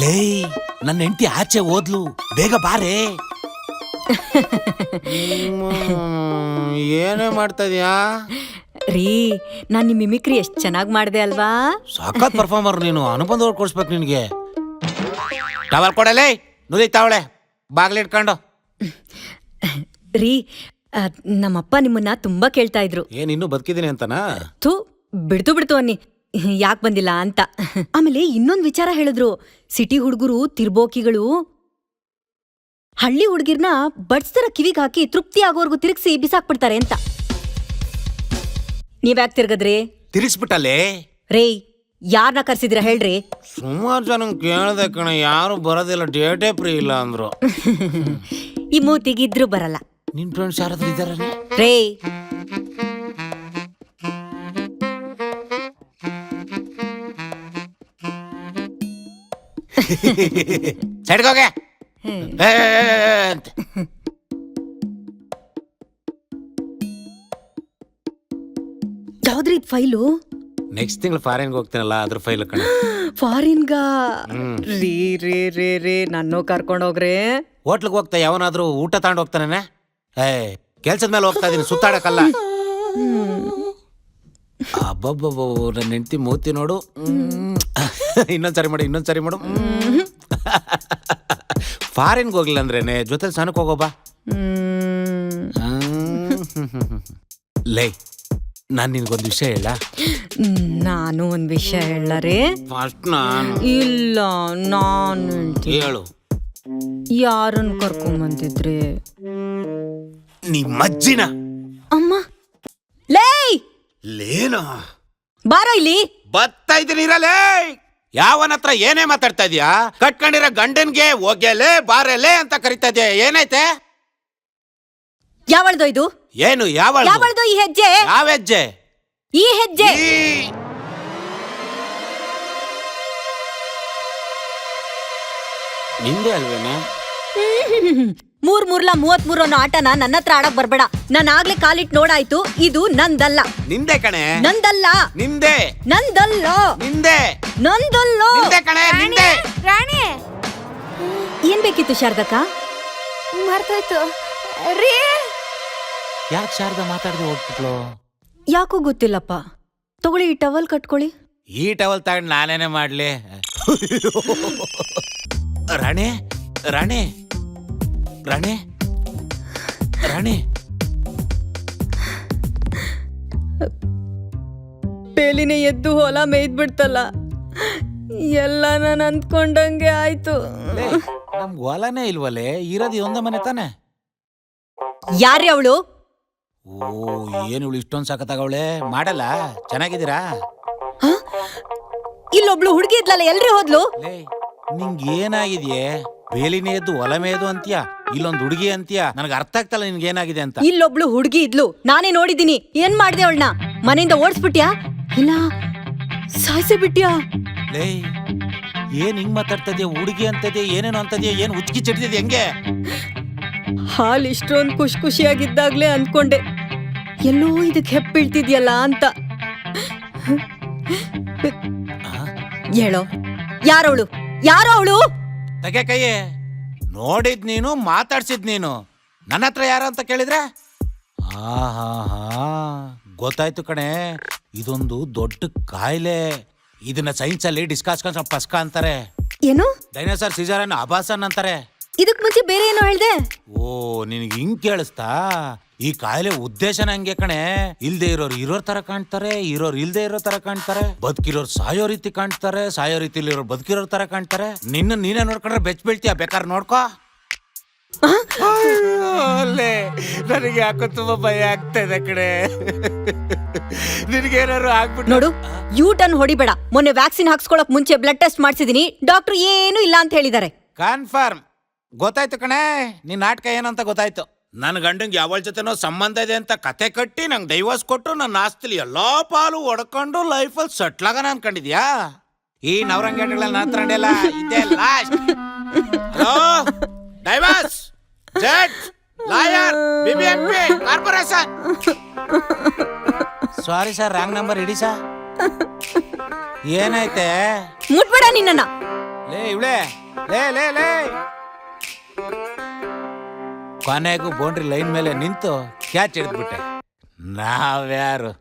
ಲೇ ನನ್ನ ಹೆಂಡತಿ ಆಚೆ ಓದ್ಲು, ಬೇಗ ಬಾರೆ. ಏನೇ ಮಾಡ್ತಾ ಇದೀಯಾ ರೀ? ನಾನ್ ನಿಮ್ ಮಿಮಿಕ್ರಿ ಎಷ್ಟ್ ಚೆನ್ನಾಗ್ ಮಾಡ್ದೆ ಅಲ್ವಾ? ಸಖತ್ ಪರ್ಫಾರ್ಮರ್ ನೀನು. ಅನುಬಂಧವ್ರು ಕೊಡ್ಸ್ಬೇಕು ನಿನ್ಗೆ. ಟವಲ್ ಕೊಡಲೇ, ನುದಿತಾವಳೆ ಬಾಗ್ಲಿಟ್ಕೊಂಡು. ರೀ, ನಮ್ಮಪ್ಪ ನಿಮ್ಮನ್ನ ತುಂಬಾ ಕೇಳ್ತಾ ಇದ್ರು. ಏನ್ ಇನ್ನೂ ಬದುಕಿದೀನಿ ಅಂತನಾ? ಥೂ, ಬಿಡ್ತು ಅನ್ನಿ, ಯಾಕೆ ಬಂದಿಲ್ಲ ಅಂತ. ಆಮೇಲೆ ಇನ್ನೊಂದ್ ವಿಚಾರ ಹೇಳಿದ್ರು. ಸಿಟಿ ಹುಡುಗರು ತಿರ್ಬೋಕಿಗಳು ಹಳ್ಳಿ ಹುಡುಗಿರ್ನ ಬಡ್ಸ್ತರ ಕಿವಿಗ್ ಹಾಕಿ ತೃಪ್ತಿ ಆಗೋರ್ಗು ತಿರುಗಿಸಿ ಬಿಸಾಕ್ಬಿಡ್ತಾರೆ ಅಂತ. ನೀವ್ಯಾಕೆ ತಿರ್ಗದ್ರಿ? ತಿರ್ಗಿಸ್ಬಿಟ್ಟಲ್ಲೇ. ರೇ, ಯಾರನ್ನ ಕರ್ಸಿದ್ರ ಹೇಳ್ರಿ? ಸುಮಾರು ಜನ ಕೇಳ್ದೆ ಕಣ, ಯಾರು ಬರೋದಿಲ್ಲ, ಡೇಟೇ ಫ್ರೀ ಇಲ್ಲ ಅಂದ್ರು. ಈ ಮೂತಿಗಿದ್ರು ಬರಲ್ಲ. ನಿನ್ ಫ್ರೆಂಡ್ಸ್ ಯಾರಾದ್ರೂ ಇದಾರ? ರೇ, ಸೈಡ್ಗೋಗೆ. ಯಾವ್ದ್ರಿ ಇದ್ ಫೈಲು? ನೆಕ್ಸ್ಟ್ ತಿಂಗಳು ಫಾರಿನ್ಗೆ ಹೋಗ್ತೀನಲ್ಲ, ಅದ್ರ ಫೈಲ್ ಕಣ. ಫಾರಿನ್ಗ? ರೀ ರೇ ರೇ ರೇ ನನ್ನೂ ಕರ್ಕೊಂಡೋಗ್ರೆ. ಹೋಟ್ಲಿಗೆ ಹೋಗ್ತಾ ಯಾವನಾದ್ರೂ ಊಟ ತಗೊಂಡು ಹೋಗ್ತಾನೆ? ಕೆಲ್ಸದ ಮೇಲೆ ಹೋಗ್ತಾ ಇದೀನಿ, ಸುತ್ತಾಡಕ್ಕಲ್ಲ. ಅಬ್ಬಬ್ಬಬ್ಬ, ನನ್ನ ಹೆಂಡತಿ ಮೂತಿ ನೋಡು. ಇನ್ನೊಂದ್ಸರಿ ಮಾಡು. ಫಾರಿನ್ಗೆ ಹೋಗ್ಲಿಲ್ಲ ಅಂದ್ರೇನೆ ಜೊತೆ ಸಣ್ಣಕ್ಕೆ ಹೋಗೋಬಾ. ಲೇ, ನಾನ್ ನಿನ್ಗೊಂದು ವಿಷಯ ಹೇಳ. ನಾನು ಒಂದ್ ವಿಷಯ ಹೇಳರೇ? ಫಸ್ಟ್ ನಾನು. ಇಲ್ಲ, ನಾನು ಹೇಳು. ಯಾರನ್ನ ಕರ್ಕೊಂಬಂದಿದ್ರಿ? ನಿಮ್ಮಜ್ಜಿನ. ಅಮ್ಮ. ಲೇ, ಲೇನೋ ಬಾರೋ ಇಲ್ಲಿ. ಬರ್ತಾ ಇದ್ದೀನಿ ಇರಲೇ. ಯಾವನ ಹತ್ರ ಏನೇ ಮಾತಾಡ್ತಾ ಇದೀಯಾ? ಕಟ್ಕೊಂಡಿರೋ ಗಂಡನ್ಗೆ ಹೋಗ್ಯಲೇ ಬಾರಲೇ ಅಂತ ಕರಿತಾ ಇದೀಯ, ಏನೈತೆ? ಯಾವಳ್ದು ಇದು? ಏನು ಯಾವಳ್ದು? ಈ ಹೆಜ್ಜೆ? ಯಾವ ಹೆಜ್ಜೆ? ಈ ಹೆಜ್ಜೆ. ನಿಂದೆ ಅಲ್ವೇನೆ? ಮೂರ್ಲ 33 ಅನ್ನೋ ಆಟನ ನನ್ನ ಹತ್ರ ಆಡಕ್ ಬರ್ಬೇಡ. ನಾನು ಆಗ್ಲೇ ಕಾಲಿಟ್ ನೋಡಾಯ್ತು. ಇದು ನಂದಲ್ಲ. ನಿಂದೆ ಕಣೆ. ನಂದಲ್ಲ. ನಿಂದೆ. ನಂದಲ್ಲ. ನಿಂದೆ. ನಂದಲ್ಲ. ನಿಂದೆ ಕಣೆ, ನಿಂದೆ. ರಾಣಿ, ಏನ್ ಬೇಕಿತ್ತು ಶಾರದಕ್ಕ? ಮರ್ತೋಯ್ತು ರೀ. ಯಾಕೆ ಶಾರದಾ ಮಾತಾಡ್ದೆ ಹೋಗ್ಬಿಟ್ಲು? ಯಾಕೋ ಗೊತ್ತಿಲ್ಲಪ್ಪ. ತಗೊಳ್ಳಿ, ಈ ಟವಲ್ ಕಟ್ಕೊಳ್ಳಿ. ಈ ಟವಲ್ ತಗೊಂಡು ನಾನೇನೆ ಮಾಡ್ಲಿ? ರಾಣಿ ರಾಣಿ ರಾಣಿ ರಾಣಿ ಬೇಲಿನೇ ಎದ್ದು ಹೊಲ ಮೇಯ್ದ್ ಬಿಡ್ತಲ್ಲ. ಎಲ್ಲ ನಾನು ಅಂದ್ಕೊಂಡಂಗೆ ಆಯ್ತು. ನಮ್ಗೆ ಹೊಲನೇ ಇಲ್ವಲ್ಲೇ, ಇರೋದು ಒಂದೇ ಮನೆ ತಾನೆ. ಯಾರ್ರಿ ಅವಳು? ಓ, ಏನು ಇವಳು ಇಷ್ಟೊಂದು ಸಾಕತ್ತಾಗವಳೆ. ಮಾಡಲ್ಲ. ಚೆನ್ನಾಗಿದ್ದೀರಾ? ಇಲ್ಲೊಬ್ಳು ಹುಡುಗಿ ಇದ್ಲಲ್ಲ, ಎಲ್ರಿ ಹೋದ್ಲು? ನಿಂಗೆ ಏನಾಗಿದೆಯೇ? ಬೇಲಿನೇ ಎದ್ದು ಹೊಲ ಮೇಯ್ದು ಅಂತೀಯ, ಇಲ್ಲೊಂದು ಹುಡುಗಿ ಅಂತೀಯ. ನನಗೆ ಅರ್ಥ ಆಗ್ತಲ್ಲ ನಿನ್ಗೆ ಏನಾಗಿದೆ ಅಂತ. ಇಲ್ಲೊಬ್ಳು ಹುಡುಗಿ ಇದ್ಲು, ನಾನೇ ನೋಡಿದೀನಿ. ಏನ್ ಮಾಡ್ದೆ ಅವಳನ್ನ? ಮನೆಯಿಂದ ಓಡಿಸ್ಬಿಟ್ಯಾ ಇಲ್ಲ ಸಾಯಿಸಿ ಬಿಟ್ಯಾ? ಲೇ, ಏನ್ ಹಿಂಗ್ ಮಾತಾಡ್ತಾ ಇದೀಯ? ಹುಡುಗಿ ಅಂತದ್ಯ, ಏನೇನು ಅಂತದ್ಯ, ಏನ್ ಉಚ್ಕಿ ಚಡ್ದಿದ್ಯ? ಹೆಂಗೆ? ಹಾಲ್ ಇಷ್ಟೊಂದು ಖುಷಿಯಾಗಿದ್ದಾಗ್ಲೇ ಅನ್ಕೊಂಡೆ ಎಲ್ಲೋ ಇದಕ್ಕೆ ಹೆಪ್ಪೀಳ್ತಿದ್ಯಲ್ಲ ಅಂತ. ಹೇಳೋ, ಯಾರವಳು? ಯಾರೋ ಅವಳು? ತಗೆ ಕೈಯೇ. ನೋಡಿದ್ ನೀನು, ಮಾತಾಡ್ಸಿದ್ ನೀನು. ನನ್ನ ಹತ್ರ ಯಾರು ಅಂತ ಕೇಳಿದ್ರೆ ಗೊತ್ತಾಯ್ತು ಕಣೆ. ಇದೊಂದು ದೊಡ್ಡ ಕಾಯಿಲೆ. ಇದನ್ನ ಸೈನ್ಸ್ ಅಲ್ಲಿ ಡಿಸ್ಕಾಸ್ಕನ್ ಪಸ್ಕ ಅಂತಾರೆ. ಏನು? ಡೈನೋಸಾರ್ ಸಿಜಾರನ್ ಅಬಾಸನ್ ಅಂತಾರೆ. ಇದಕ್ ಮುಂಚೆ ಬೇರೆ ಏನೋ ಹೇಳ್ದೆ? ಓ, ನಿನಗೆ ಹಿಂಗ್ ಕೇಳಿಸ್ತಾ? ಈ ಕಾಯಿಲೆ ಉದ್ದೇಶನ ಹಂಗೆ ಕಣೆ. ಇಲ್ದೇ ಇರೋರು ಇರೋರ್ ತರ ಕಾಣ್ತಾರೆ, ಇರೋರು ಇಲ್ದೇ ಇರೋ ತರ ಕಾಣ್ತಾರೆ, ಬದುಕಿರೋರು ಸಾಯೋ ರೀತಿ ಕಾಣ್ತಾರೆ, ಸಾಯೋ ರೀತಿಲಿ ಇರೋರು ಬದುಕಿರೋರ್ ತರ ಕಾಣ್ತಾರೆ. ನಿನ್ನ ನೀನೇ ನೋಡ್ಕೊಂಡ್ರೆ ಬೆಚ್ಚ ಬೀಳ್ತೀಯ, ಬೇಕಾದ್ರೆ ನೋಡ್ಕೋ. ನನಗೆ ಯಾಕೋ ತುಂಬಾ ಭಯ ಆಗ್ತಾ ಇದೆ ಕಡೆ. ನಿನಗೇನಾರು ಆಗ್ಬಿಟ್ಟು ನೋಡು, ಯೂಟರ್ನ್ ಹೊಡಿಬೇಡ. ಮೊನ್ನೆ ವ್ಯಾಕ್ಸಿನ್ ಹಾಕ್ಸ್ಕೊಳಕ್ ಮುಂಚೆ ಬ್ಲಡ್ ಟೆಸ್ಟ್ ಮಾಡ್ಸಿದೀನಿ. ಡಾಕ್ಟರ್ ಏನು ಇಲ್ಲ ಅಂತ ಹೇಳಿದ್ದಾರೆ. ಕನ್ಫರ್ಮ್ ಗೊತ್ತಾಯ್ತು ಕಣೆ. ನಿನ್ ನಾಟಕ ಏನಂತ ಗೊತ್ತಾಯ್ತು. ನನ್ನ ಗಂಡಂಗೆ ಯಾವಳ ಜೊತೆನೋ ಸಂಬಂಧ ಇದೆ ಅಂತ ಕತೆ ಕಟ್ಟಿ ನಂಗೆ ಡೈವರ್ಸ್ ಕೊಟ್ಟು ನನ್ನ ಆಸ್ತಿಲಿ ಎಲ್ಲಾ ಪಾಲು ಒಡ್ಕೊಂಡು ಲೈಫಲ್ಲಿ ಸೆಟ್ಲಾಗನ ಅನ್ಕೊಂಡಿದ್ಯಾ? ಈ ನವರಂಗೇಟಗಳ ನಾತ್ರಲ್ಲ ಇದೇ last. Hello, divorce, judge, lawyer, BBMP, corporation. Sorry sir, wrong number ಇಡಿ ಸರ್. ಏನಾಯ್ತೆ? ಮುಟ್ಬೇಡ ನಿನ್ನ. ಲೇ ಇವಳೆ ಲೇ ಲೇ ಲೇ ಕೊನೆಗೂ ಬೌಂಡ್ರಿ ಲೈನ್ ಮೇಲೆ ನಿಂತು ಕ್ಯಾಚ್ ಹಿಡಿದ್ಬಿಟ್ಟೆ. ನಾವ್ಯಾರು